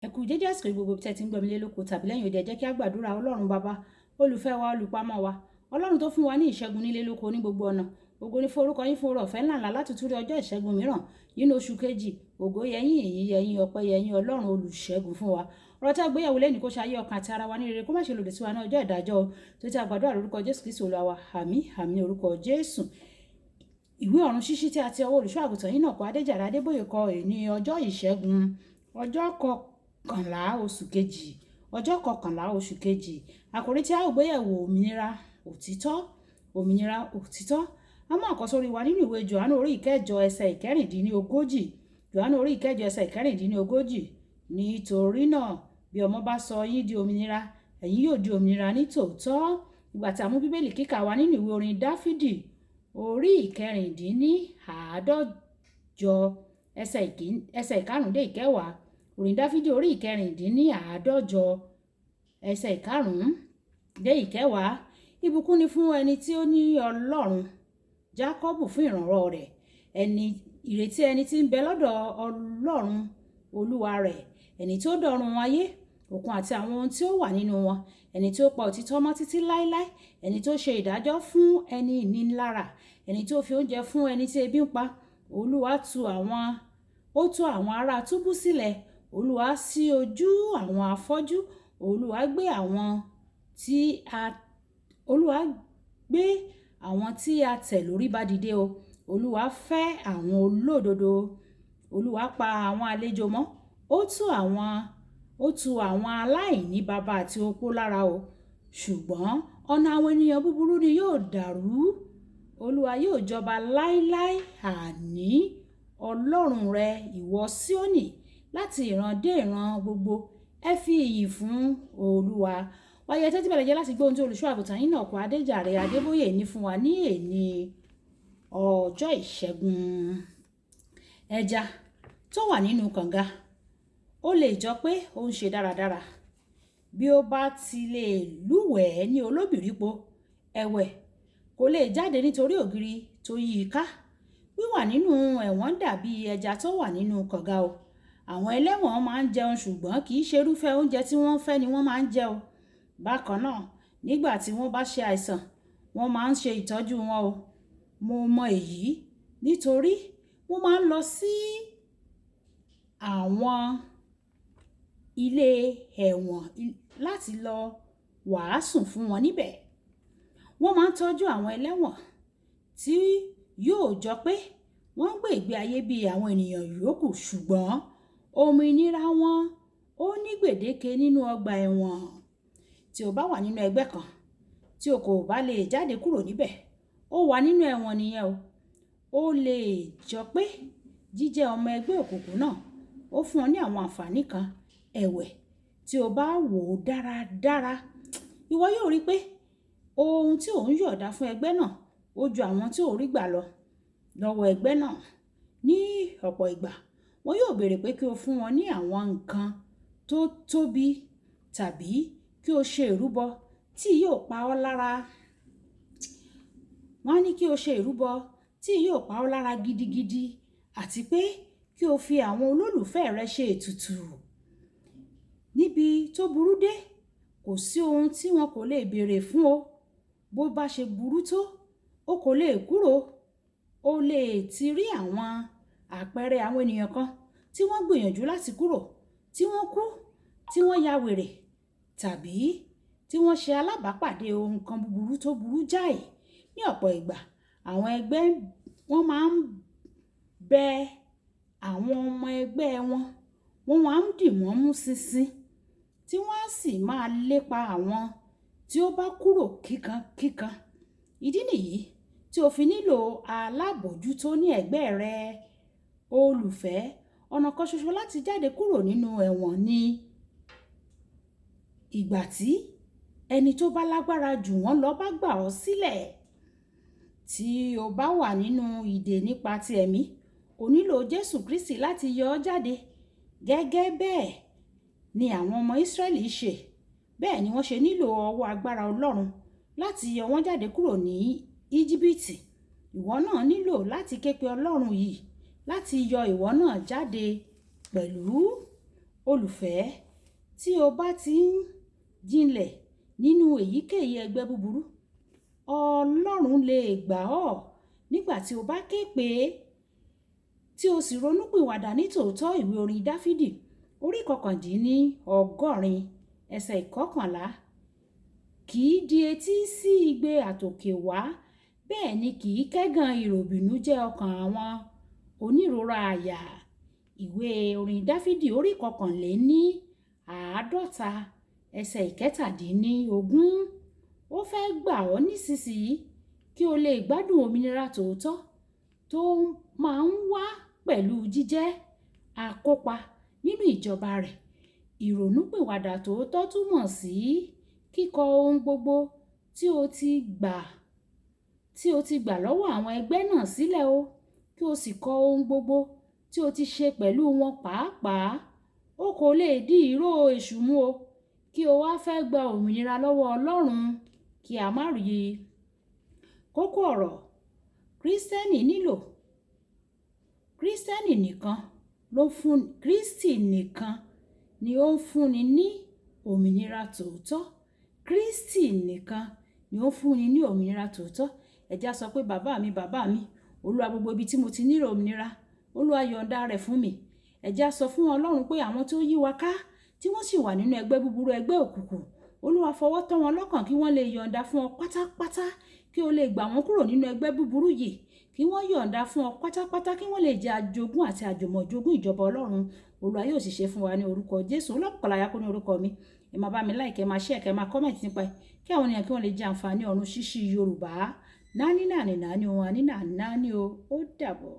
Ẹ kú dédé àsìkò gbogbo tí ẹ ti ń gbọ́ mi lé lóko tàbí lẹ́yìn odi, ẹ jẹ́ kí a gbàdúrà. Ọlọ́run bàbá olùfẹ́ wa, olùpamọ́ wa, Ọlọ́run tó fún wa ní ìṣẹ́gun nílé lóko ní gbogbo ọ̀nà. Ògo ni fún orúkọ yín fún oore ọ̀fẹ́ ńláńlá láti tún rí ọjọ́ ìṣẹ́gun mìíràn nínú oṣù kejì. Ògo yẹyìn, èyí yẹyìn, ọpẹ́ yẹyìn Ọlọ́run olùṣẹ́gun fún wa. Ọ̀rọ̀ tí a gbéyẹ̀wò lẹ́ni kó ṣe ayé ọkàn àti ara wa ní rere, kó má ṣe lòdì sí wa ní ọjọ́ ìdájọ́ o. Tó ti a gbàdúrà lórúkọ Jésù Kristi Olúwa wa. Àmín àmín orúkọ Jésù. Ìwé ọ̀run ṣíṣí tí a ti ọwọ́ olùṣọ́ àgùntàn yín náà kọ Adéjàre Adébóyè kọ ní ọjọ́ ìṣẹ́gun ọjọ́ kọkànlá oṣù kejì, ọjọ́ kọkànlá oṣù kejì. Àkòrí tí a ó gbéyẹ̀wò òmìnira òtítọ́, òmìnira òtítọ́. A mú àkọ́sórí wa nínú ìwé Jòhánù orí ìkẹjọ ẹsẹ̀ ìkẹrìndínlógójì. Jòhánù orí ìkẹjọ ẹsẹ̀ ìkẹrìndínlógójì. Nítorí náà bí ọmọ bá sọ yín di òmìnira, ẹ̀yin yóò di òmìnira ní tòótọ́. Ìgbà tí a mú bíbélì kíkà wa nínú ìwé orin Dáfídì orí ìkẹrìndínláàádọ́jọ ẹsẹ̀ ìkarùn-ún dé ìkẹwàá. Orin Dáfídì orí ìkẹrìndínláàádọ́jọ ẹsẹ̀ ìkarùn-ún dé ìkẹwàá. Ìbùkún ni fún ẹni tí ó ní Ọlọ́run Jákọ́bù fún ìrànwọ́ rẹ̀, ìrètí ẹni tí ń bẹ lọ́dọ̀ Ọlọ́run Olúwa rẹ̀, ẹni tí ó dọ̀run ayé, òkun àti àwọn ohun tí ó wà nínú wọn, ẹni tí ó pa òtítọ́ mọ́ títí láéláé, ẹni tí ó ṣe ìdájọ́ fún ẹni ìnilára, ẹni tí ó fi oúnjẹ fún ẹni tí ebi ń pa. Olúwa tú àwọn ará túbú sílẹ̀. Olúwa ṣí ojú àwọn afọ́jú. Olúwa gbé àwọn tí a tẹ̀ lórí bá dìde o. Olúwa fẹ́ àwọn olódodo. Olúwa pa àwọn àlejò mọ́. Ó tu àwọn aláìní baba àti opó lára o. Ṣùgbọ́n ọ̀nà àwọn ènìyàn búburú ni yóò dàrú. Olúwa yóò jọba láéláé. Àní Ọlọ́run rẹ, ìwọ Síónì, láti ìran dé ìran gbogbo. Ẹ fi ìyìn fún Olúwa. Wáyé tẹ́tí bẹ̀rẹ̀ jẹ́ láti gbọ́ ohun tí olùṣọ́ àgùntàn yín náà kọ Adéjàre Adébóyè ní fún wa ní èní ọjọ́ ìṣẹ́gun. Ẹja tó wà nínú kànga ó lè jọ pé ó ń ṣe dáradára bí ó bá ti lè lúwẹ̀ẹ́ ní olóbìrípo. Ẹ̀wẹ̀ kò lè jáde nítorí ògiri tó yí i ká. Wíwà nínú ẹ̀wọ̀n dàbí ẹja tó wà nínú kànga o. Àwọn ẹlẹ́wọ̀n máa ń jẹun ṣùgbọ́n kì í ṣe irúfẹ́ oúnjẹ tí wọ́n fẹ́ ni wọ́n máa ń jẹ o. Bákan náà, nígbà tí wọ́n bá ṣe àìsàn, wọ́n máa ń ṣe ìtọ́jú wọn o. Mo mọ èyí nítorí wọ́n máa ń lọ sí àwọn ilé ẹ̀wọ̀n láti lọ wàásù fún wọn níbẹ̀. Wọ́n máa ń tọ́jú àwọn ẹlẹ́wọ̀n tí yóò jọ pé wọ́n ń gbé ìgbé ayé bí àwọn ènìyàn yòókù, ṣùgbọ́n òmìnira wọn ó ní gbèdéke nínú ọgbà ẹ̀wọ̀n. Tí o bá wà nínú ẹgbẹ́ kan tí o kò bá lè jáde kúrò níbẹ̀, ó wà nínú ẹ̀wọ̀n nìyẹn o. Ó lè jọ pé jíjẹ́ ọmọ ẹgbẹ́ òkùnkùn náà ó fún ọ ní àwọn àǹfààní kan. Ẹ̀wẹ̀ tí o bá wò ó dáradára, ìwọ yóò rí pé ohun tí ò ń yọ̀ọ̀dá fún ẹgbẹ́ náà ó ju àwọn tí ò rí gbà lọ lọ́wọ́ ẹgbẹ́ náà. Ní ọ̀pọ̀ ìgbà, wọn yóò béèrè pé kí o fún wọn ní àwọn nǹkan tó tóbi tàbí kí o ṣe ìrúbọ tí yóò pa ọ́ lára. Wọ́n á ní kí o ṣe ìrúbọ tí yóò pa ọ́ lára gidigidi àti pé kí o fi àwọn olólùfẹ́ rẹ ṣe ètùtù. Níbi tó burú dé, kò sí ohun tí wọn kò lè béèrè fún o. Bó bá ṣe burú tó, o kò lè kúrò. O lè ti rí àwọn àpẹẹrẹ àwọn ènìyàn kan tí wọ́n gbìyànjú láti kúrò, tí wọ́n kú, tí wọ́n ya wèrè tàbí tí wọ́n ṣe alábàápàdé ohun kan búburú tó burú jáì. Ní ọ̀pọ̀ ìgbà, àwọn ẹgbẹ́ wọn máa ń bẹ àwọn ọmọ ẹgbẹ́ wọn máa ń dì wọ́n mú ṣinṣin tí wọ́n á sì máa lépa àwọn tí ó bá kúrò kíkankíkan. Ìdí nìyí tí o fi nílò alábòójútó ní ẹgbẹ́ rẹ. Olùfẹ́, ọ̀nà kan ṣoṣo láti jáde kúrò nínú ẹ̀wọ̀n ni ìgbà tí ẹni tó bá lágbára jù wọ́n lọ bá gbà ọ́ sílẹ̀. Tí o bá wà nínú ìdè nípa ti ẹ̀mí, o nílò Jésù Kristi láti yọ ọ́ jáde. Gẹ́gẹ́ bẹ́ẹ̀ ni àwọn ọmọ Ísírẹ́lì ṣe. Bẹ́ẹ̀ ni wọ́n ṣe nílò ọwọ́ agbára Ọlọ́run láti yọ wọ́n jáde kúrò ní Íjíbítì. Ìwọ náà nílò láti ké pe Ọlọ́run yìí láti yọ ìwọ náà jáde pẹ̀lú. Olùfẹ́, tí o bá ti ń jinlẹ̀ nínú èyíkéyìí ẹgbẹ́ búburú, Ọlọ́run lè gbà ọ́ nígbà tí o bá ké pè é, tí o sì ronúpìwàdà ní tòótọ́. Ìwé orin Dáfídì orí 119 ẹsẹ̀ 11. Kì í di etí sí igbe àtòkè wá, bẹ́ẹ̀ ni kì í kẹ́gàn ìròbìnújẹ́ ọkàn àwọn onírora àyà. Ìwé orin Dáfídì orí 51 ẹsẹ̀ 17. Ó fẹ́ gbà ọ́ nísinsìnyí kí o lè gbádùn òmìnira tòótọ́ tó máa ń wá pẹ̀lú jíjẹ́ akópa nínú ìjọba rẹ̀. Ìrònúpìwàdà tòótọ́ túmọ̀ sí kíkọ ohun gbogbo tí o ti gbà lọ́wọ́ àwọn ẹgbẹ́ náà sílẹ̀ o, kí o sì kọ ohun gbogbo tí o ti ṣe pẹ̀lú wọn pàápàá. O kò lè di ìró èṣù mú o, kí o wá fẹ́ gba òmìnira lọ́wọ́ Ọlọ́run kí a má rí i. Kókó ọ̀rọ̀: Kírísítì nìkan ni ó ń fúnni ní òmìnira tòótọ́. Kírísítì nìkan ni ó ń fúnni ní òmìnira tòótọ́. Ẹ jẹ́ á sọ pé bàbá mi, Olúwa, gbogbo ibi tí mo ti nílò òmìnira, Olúwa yọ̀ǹda rẹ̀ fún mi. Ẹ jẹ́ á sọ fún Ọlọ́run pé àwọn tó yí wa ká tí wọ́n sì wà nínú ẹgbẹ́ búburú, ẹgbẹ́ òkùnkùn, Olúwa fọwọ́ tọ́ wọn lọ́kàn kí wọ́n lè yọ̀ǹda fún ọ pátápátá, kí o lè gbà wọ́n kúrò nínú ẹgbẹ́ búburú yìí, kí wọ́n yọ̀ǹda fún ọ pátápátá, kí wọ́n lè jẹ́ àjogún àti àjùmọ̀jogún ìjọba Ọlọ́run. Olúwa yóò sì ṣe fún wa ní orúkọ Jésù. Olókùnkọ̀láyà kó ní orúkọ mi. Ẹ máa bá mi like, ẹ máa share, ẹ máa comment nípa ẹ̀, kí àwọn ènìyàn kí wọ́n lè jẹ àǹfààní ọ̀run ṣíṣí Yorùbá. Náání náání náání ohun àní náání náání o. Ó dàbọ̀.